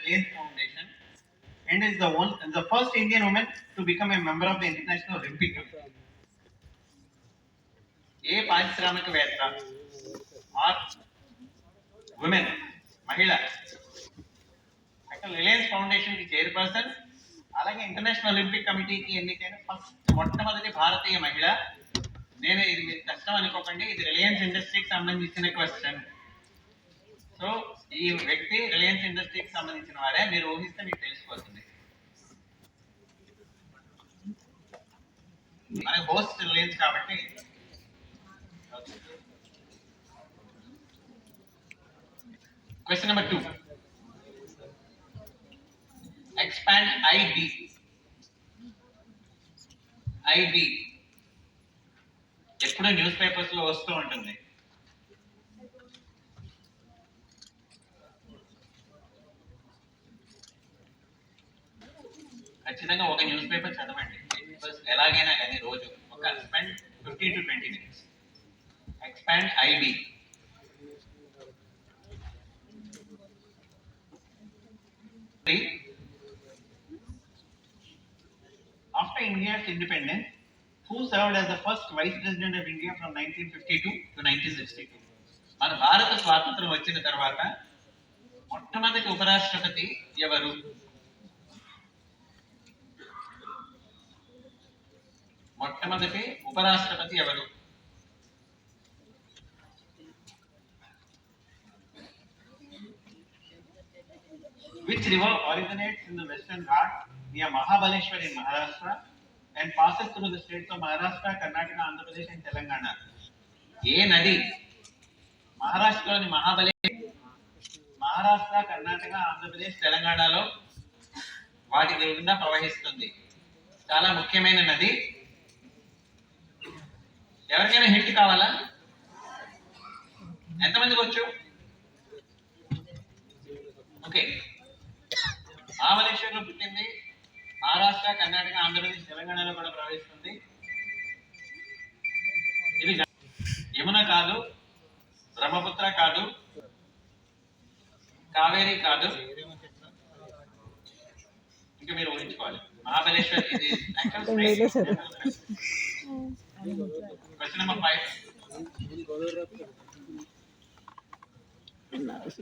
Reliance Foundation and is the first Indian woman to become a member of the International Olympic Committee. ఏ పారిశ్రామికవేత్త are women మహిళ Reliance foundation కి chairperson, అలాగే international Olympic కమిటీకి ఎన్నికైన మొట్టమొదటి భారతీయ మహిళ. ఇది మీరు కష్టం అనుకోకండి, ఇది రిలయన్స్ ఇండస్ట్రీకి సంబంధించిన క్వశ్చన్. సో ఈ వ్యక్తి రిలయన్స్ ఇండస్ట్రీకి సంబంధించిన వారే, మీరు ఊహిస్తే మీకు తెలిసిపోతుంది. మన హోస్ట్ రిలయన్స్ కాబట్టి. Question number 2. expand IB ఎప్పుడు న్యూస్ పేపర్స్ లో వస్తూ ఉంటుంది. ఖచ్చితంగా ఒక న్యూస్ పేపర్ చదవండి ఎలాగైనా కానీ, రోజు ఒక spend 15 to 20 minutes. expand IB. After India's independence, who served as the first Vice President of India from 1952 to 1962? మన భారత స్వాతంత్రం వచ్చిన తర్వాత మొట్టమొదటి ఉపరాష్ట్రపతి ఎవరు? Which river originates in the Western Ghats near Mahabaleshwar in Maharashtra and passes through the states of Maharashtra, Karnataka, Andhra Pradesh and Telangana? ఏ నది మహారాష్ట్రలోని మహారాష్ట్ర, కర్ణాటక, ఆంధ్రప్రదేశ్, తెలంగాణలో వాటి గుండా ప్రవహిస్తుంది. చాలా ముఖ్యమైన నది. ఎవరికైనా హింట్ కావాలా? ఎంతమందికి వచ్చు? ఓకే, మహాబలేశ్వర్లో పుట్టింది, మహారాష్ట్ర, కర్ణాటక, ఆంధ్రప్రదేశ్, తెలంగాణలో కూడా ప్రవహిస్తుంది. ఇది యమున కాదు, బ్రహ్మపుత్ర కాదు, కావేరి కాదు, ఇంకా మీరు ఊహించుకోవాలి. మహాబలేశ్వర్ ఇది question number 5.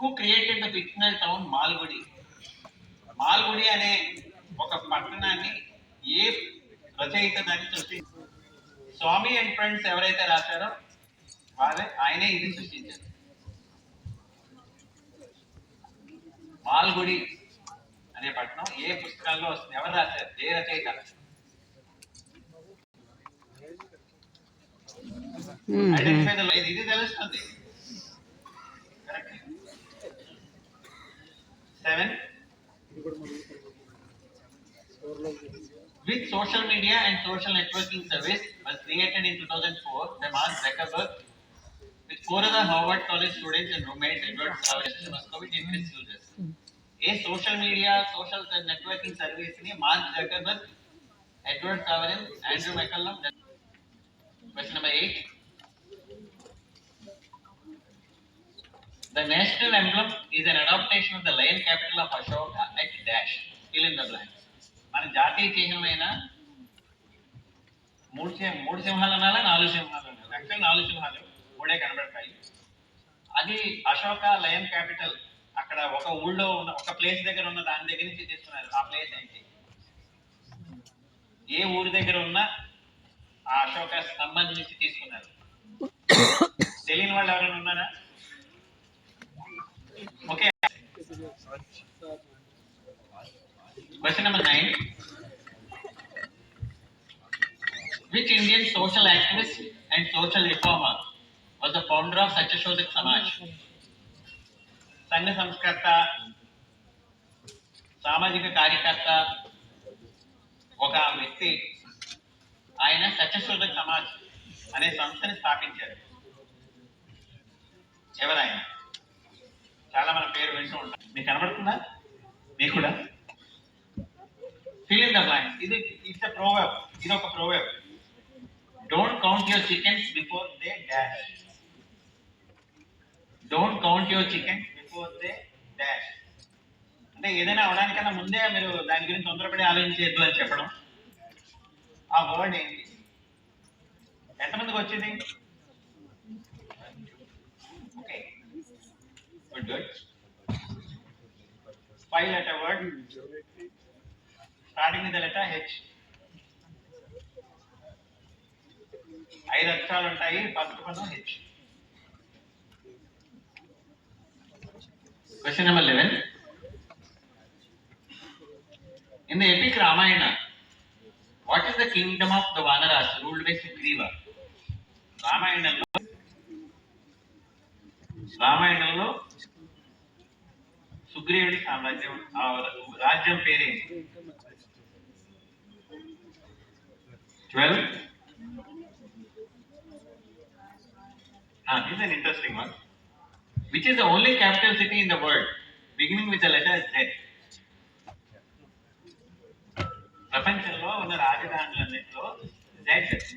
Who created the fictional town Malgudi? Malgudi అనే ఒక పట్టణాన్ని ఏ రచయిత దాన్ని సృష్టించారు? స్వామి అండ్ ఫ్రెండ్స్ ఎవరైతే రాశారో ఆయనే ఇది సృష్టించారు. మాల్గుడి అనే పట్టణం ఏ పుస్తకాల్లో వస్తుంది? ఎవరు రాశారు? ఏ రచయిత? ఇది తెలుస్తుంది. 7. Which social media and social networking service was created in 2004 by Mark Zuckerberg with 4 other Harvard College students and roommates Edward Saverin and Moscovite and Chris users? A social media, social networking service ni Mark Zuckerberg, Edward Saverin, Andrew McCallum. Question number 8. The national emblem is an adaptation of the lion capital of Ashoka at dash. Fill in the blanks. మన జాతీయ చిహ్నమైన మూడు సింహాలు అనాలా, 4 సింహాలు అనాలి? Actual 4 సింహాలు, 3 కనబడతాయి. అది అశోక లయన్ క్యాపిటల్. అక్కడ ఒక ఊళ్ళో ఉన్న ఒక ప్లేస్ దగ్గర ఉన్న దాని దగ్గర నుంచి తీసుకున్నారు. ఆ ప్లేస్ ఏంటి? ఏ ఊరి దగ్గర ఉన్న ఆ అశోక స్తంభం నుంచి తీసుకున్నారు? తెలియని వాళ్ళు ఎవరైనా ఉన్నారా? Okay. Question number 9. Which Indian social activist and social reformer was the founder of Satyashodak Samaj? సంఘ సంస్కర్త, సామాజిక కార్యకర్త ఒక వ్యక్తి. ఆయన సత్యశోధక్ సమాజ్ అనే సంస్థని స్థాపించారు. ఎవరాయన? చాలా మన పేరు వింటూ ఉంటాం. మీకు కనబడుతుందా? మీకు కూడా? Fill in the blanks. It's a proverb. ఇది ఒక proverb. Don't count your chickens before they dash. Don't count your chickens before they dash. అంటే ఏదైనా అవడానికన్నా ముందే మీరు దాని గురించి తొందరపడి ఆలోచించేద్దు అని చెప్పడం. ఆ వర్డ్ ఏంటి? ఎంతమందికి వచ్చింది? Okay, good good. 5-letter word starting with the letter H. 5 అక్షరాలు ఉంటాయి. ఫస్ట్ పదం H. Question number 11. In the epic Ramayana, what is the kingdom of the Vanaras ruled by Sugriva? రామాయణంలో సుగ్రీవుడి సామ్రాజ్యం, రాజ్యం పేరేంటి? 12. This is an interesting one. Which is the only capital city in the world beginning with the letter Z? ప్రపంచంలో ఉన్న రాజధానులన్నింటిలో Z,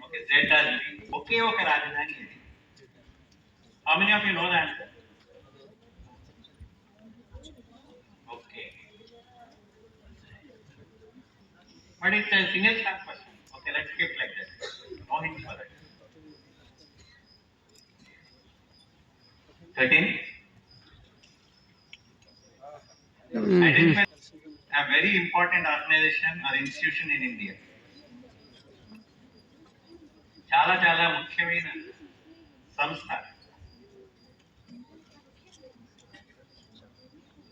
okay, Z అది ఒకే ఒక రాజధాని ఇది. How many of you know the answer? Okay. But it's a single star question. Okay, let's skip like that. No hints for that. 13. Identify a very important organization or institution in India. చాలా చాలా ముఖ్యమైన సంస్థ,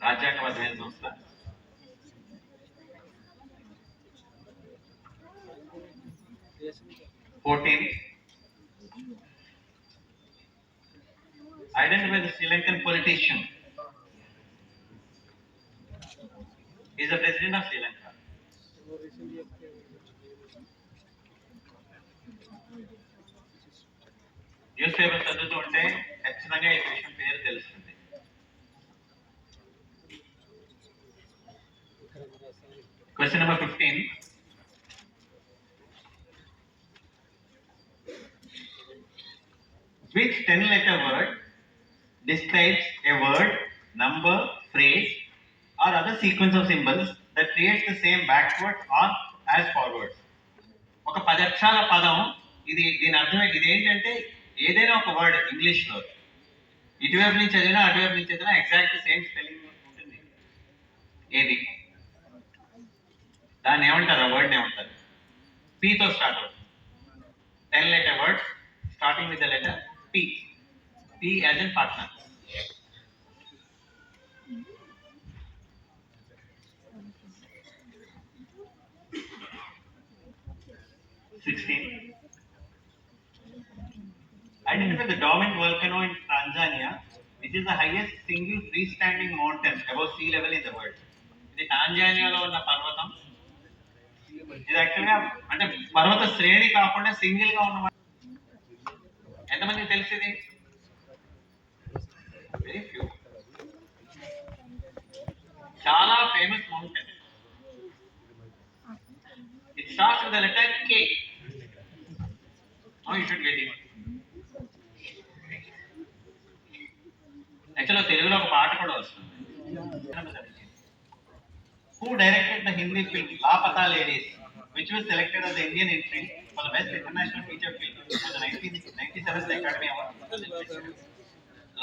రాజ్యాంగబద్ధమైన సంస్థ. 14. Identify the Sri Lankan politician. He is the president of Sri Lanka. News paper చదువుతూ ఉంటే ఖచ్చితంగా ఈ విషయం పేరు తెలుస్తుంది. Question number 15. Which 10-letter word describes a word, number, phrase or other sequence of symbols that creates the same backward or as forward? ఒక 10 అక్షరాల పదం ఇది. దీని అర్థం ఇది ఏంటంటే ఏదైనా ఒక వర్డ్ ఇంగ్లీష్ లో ఇటువైపు నుంచి చదివినా అటువైపు నుంచి చదివినా ఎగ్జాక్ట్ సేమ్ స్పెల్లింగ్ ఉంటుంది. ఏది? దాన్ని ఏమంటారు? ఆ వర్డ్ ఏమంటారు? P తో స్టార్ట్ అవుతుంది. 10-letter word starting with the letter P. P as in partner. 16. Identify the dormant volcano in Tanzania, which is the highest single freestanding mountain above sea level in the world. ఇది టాంజానియాలో ఉన్న పర్వతం. ఇది యాక్చువల్గా అంటే పర్వత శ్రేణి కాకుండా సింగిల్ గా ఉన్న. ఎంతమందికి తెలిసింది? Very few. చాలా famous mountain. It starts with the letter K. Now you should get it. Actually, తెలుగులో ఒక పాట కూడా వస్తుంది. Who directed the Hindi film Laapata Ladies, which was selected as the Indian entry for the best international feature film for the 1997 Academy Award?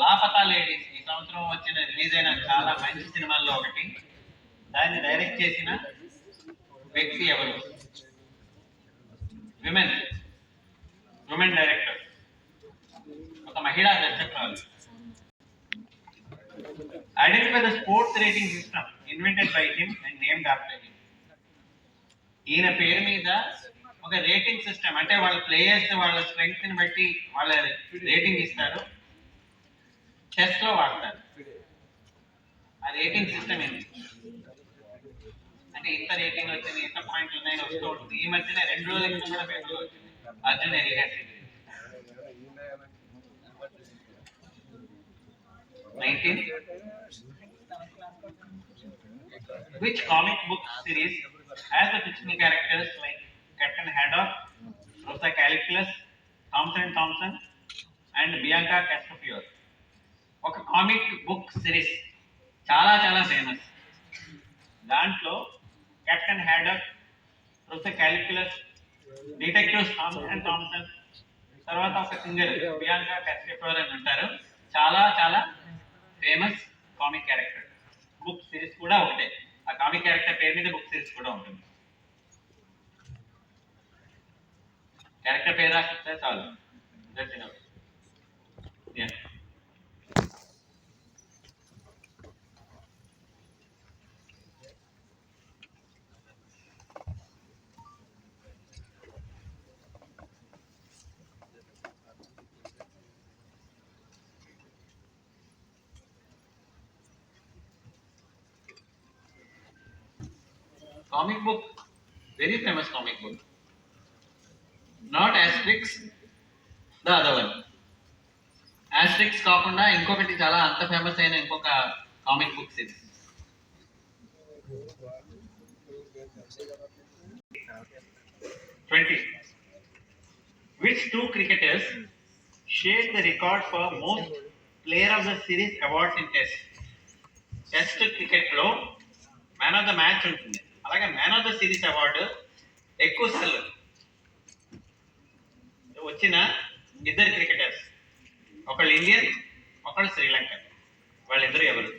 Laapata Ladies ఈ సంవత్సరం వచ్చిన release అయిన చాలా మంచి సినిమాల్లో ఒకటి. దాన్ని డైరెక్ట్ చేసిన వ్యక్తి ఎవరు? విమెన్ డైరెక్టర్, ఒక మహిళా దర్శకురాలు. Identify the sports rating system invented by him and named after him. ఈయన పేరు మీద ఒక రేటింగ్ సిస్టమ్, అంటే వాళ్ళ ప్లేయర్స్ వాళ్ళ స్ట్రెంగ్త్ ని బట్టి వాళ్ళ రేటింగ్ ఇస్తారు. చెస్ లో వాడతారు. ఆ రేటింగ్ సిస్టమ్ ఏంటి అంటే ఇంత రేటింగ్ వచ్చింది, ఇంత పాయింట్లు ఉన్నాయని వస్తూ ఉంటుంది. ఈ మధ్యన 2 రోజుల క్రితం కూడా పేపర్లో వచ్చింది Arjun Erigaisi. 19. Which comic book series has the fictional characters like Captain Haddock, Rosa Calculus, Thompson and Bianca Castafiore? ఒక కామిక్ బుక్ సిరీస్ చాలా చాలా ఫేమస్. దాంట్లో captain Haddock, professor Calculus, detective Thomson, తర్వాత ఒక సింగర్ బియాంకా కాస్టిఫోర్ అని ఉంటారు. చాలా చాలా famous comic character. Book series కూడా ఒకటే. ఆ కామిక్ క్యారెక్టర్ పేరు మీద బుక్ సిరీస్ కూడా ఉంటుంది. క్యారెక్టర్ పేరు రాస్తే చాలు. Comic book, very famous comic book. Not Asterix, the other one. Asterix కాకుండా ఇంకొకటి చాలా అంత ఫేమస్ అయిన ఇంకొక comic book series. Which two cricketers shared the record for most player of the series awards in Test? Test cricket లో man of the match ఉంటుంది, అలాగే man of the series award ఎక్కువ సార్లు వచ్చిన ఇద్దరు క్రికెటర్స్, ఒకళ్ళు ఇండియన్, ఒకళ్ళు శ్రీలంక. వాళ్ళిద్దరు ఎవరు?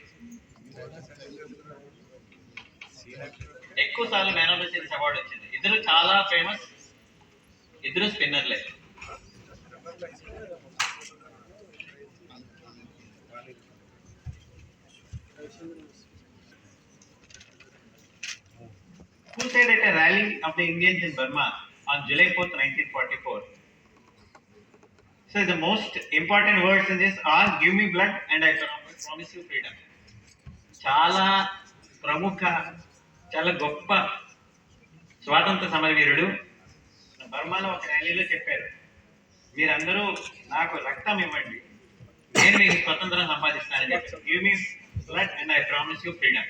ఎక్కువ సార్లు man of the series award వచ్చింది. ఇద్దరు చాలా ఫేమస్, ఇద్దరు స్పిన్నర్లే. Who said at a rally of the Indians in Burma on July 4th, 1944? So the most important words in this are "Give me blood and I promise you freedom." చాలా ప్రముఖ, చాలా గొప్ప స్వాతంత్ర సమరవీరుడు బర్మాలో ఒక ర్యాలీలో చెప్పారు, మీరందరూ నాకు రక్తం ఇవ్వండి, నేను మీకు స్వతంత్రం సంపాదిస్తానని చెప్పారు. Give me blood and I promise you freedom.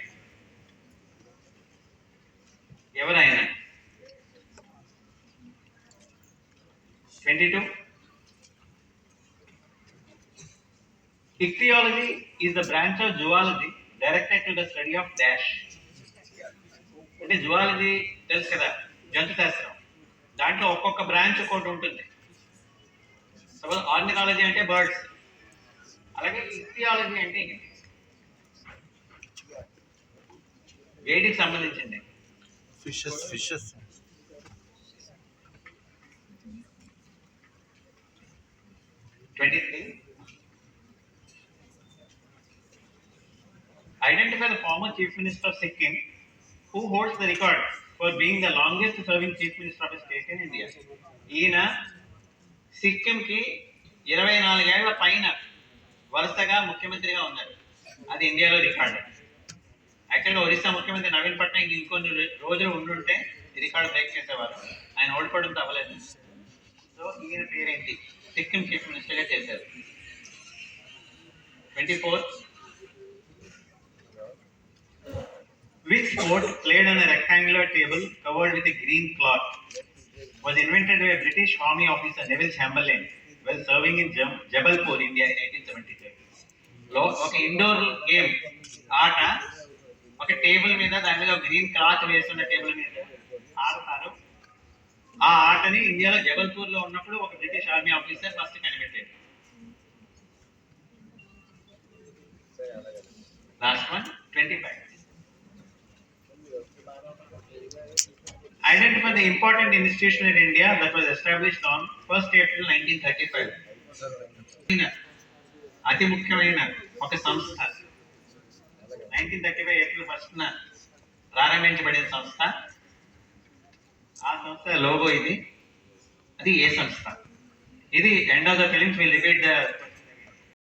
ఎవరైనా 22. Ichthyology is the branch of zoology directed to the study of dash. అంటే జువాలజీ తెలుసు కదా, జంతు శాస్త్రం. దాంట్లో ఒక్కొక్క బ్రాంచ్ ఒకటి ఉంటుంది. సపోజ్ ఆర్నిథాలజీ అంటే బర్డ్స్, అలాగే ఇక్థియాలజీ అంటే వేటికి సంబంధించింది? Fishes. Identify the former Chief Minister of Sikkim who holds the record for being the longest serving Chief Minister of a state in India. ఈయన సిక్కింకి 24 ఏళ్ల పైన వరుసగా ముఖ్యమంత్రిగా ఉన్నారు. అది ఇండియాలో రికార్డు. యాక్చువల్గా ఒరిస్సా ముఖ్యమంత్రి నవీన్ పట్నాయక్ ఇంకొన్ని రోజులు ఉండుంటే ఈ రికార్డు బ్రేక్ చేసేవారు. ఆయన ఓడిపోవడంతో అవ్వలేదు. సో ఈయన పేరేంటి? సిక్కిం చీఫ్ మినిస్టర్గా చేశారు. 24. Which sport played on a rectangular table covered with a green cloth was invented by a British Army officer Neville Chamberlain while serving in Jabalpur, India in 1875? ఒక indoor game ఆట, ఒక table మీద, దాని మీద green cloth వేస్తున్న table మీద ఆడతారు. ఆ ఆటని ఇండియాలో జబల్పూర్ లో ఉన్నప్పుడు ఒక బ్రిటిష్ ఆర్మీ ఆఫీసర్ ఫస్ట్ కనిపెట్టాడు. Last one 25. Identify the important institution in India that was established on 1st April 1935. అతి ముఖ్యమైన ఒక సంస్థ 1935 ఏప్రిల్ 1న ప్రారంభించబడిన సంస్థ. ఆ సంస్థ లోగో ఇది. అది ఏ సంస్థ? ఇది end of the films will repeat the